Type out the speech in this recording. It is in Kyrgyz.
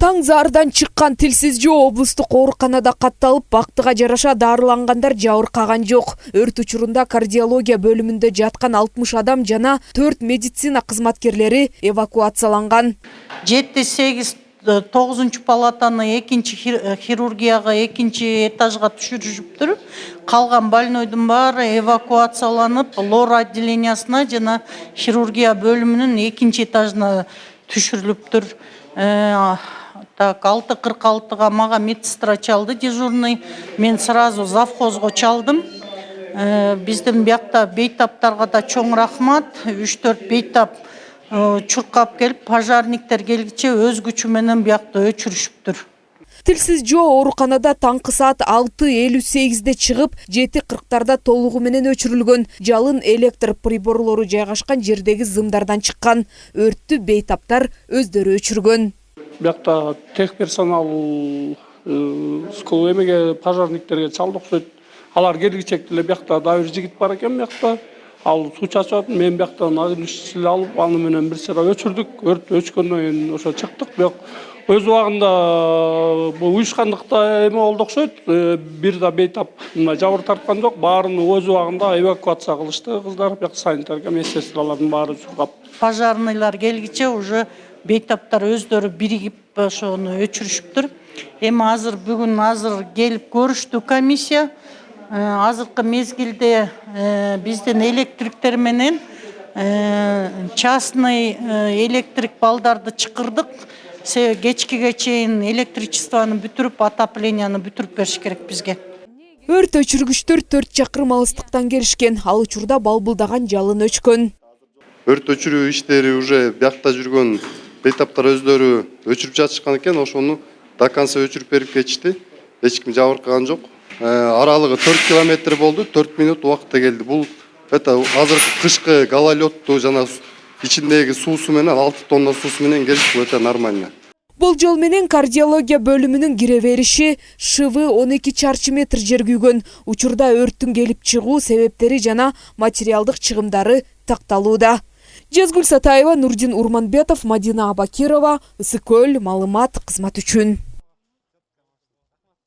Таң зардан чыккан Тилсиз Жоо облустук ооруканада катталып, бактыга жараша дарылангандар жабыркаган жок. Өрт учурунда кардиология бөлүмүндө жаткан 60 адам жана 4 медицина кызматкерлери эвакуацияланган. 7-8 9 палатаны экинчи хирургияга экинчи этажга түшүрүшүптүр. Калган больнойдун баары эвакуацияланып, лор отделениясына жана хирургия бөлүмүнүн экинчи этажына түшүрүлүптүр. Так, 6:46-га мага медсестра чалды дежурный. Мен сразу завхозго чалдым. Биздин биякта бейтаптарга да чоң рахмат. 3-4 бейтап чуркап келип, пожарниктер келгиче өз күчү менен биякта өчүрүшүптүр. Тилсиз Жоо ооруканада таңкы саат 6:58-де чыгып, 7:40-тарда толугу менен өчүрүлгөн. Жалын электр приборлору жайгашкан жердеги зымдардан чыккан. Өрттү бейтаптар өздөрү өчүргөн. Биякта тех персонал скол эмеге пожарниктерге чалды окшойт. Алар келгичек деле биякта да бир жигит бар экен биякта. Ал суу чачып, мен бияктан агылышчыл алып, аны менен бир сыра өчүрдүк. Өрт өчкөндөн кийин ошо чыктык. Бирок өз убагында бул уюшкандыкта эме болду окшойт. Бир да бейтап жабыр тарткан жок. Баарын өз убагында эвакуация кылышты кыздар. Бияк санитарга медсестралардын баары чуркап. Пожарныйлар келгиче уже бейтаптар өздөрү биригип ошону өчүрүшүптүр. Эми бүгүн келип көрүштү комиссия. Азыркы мезгилде биздин электриктер менен частный электрик балдарды чакырдык. Кечкиге чейин электричествону бүтүрүп, отопленияны бүтүрүп бериш керек бизге. Өрт өчүргүчтөр 4 чакырым алыстыктан келишкен. Ал учурда балбылдаган жалын өчкөн. Өрт өчүрүү иштери уже биякта жүргөн бейтаптар өздөрү өчүрүп жатышкан экен. Ошону до конца өчүрүп берип кетишти. Эч ким жабыркаган жок. Аралыгы 4 километр болду, 4 минут убакытта келди. Бул азыркы кышкы гололётту жана ичиндеги суусу менен 6 тонна суусу менен келип өтө нормально. Болжол менен кардиология бөлүмүнүн кире бериши шывы 12 чарчы метр жер күйгөн. Учурда өрттүн келип чыгуу себептери жана материалдык чыгымдары такталууда. Жезгүл Сатаева, Нурдин Урманбетов, Мадина Абакирова, Ысык Көл, маалымат кызмат үчүн.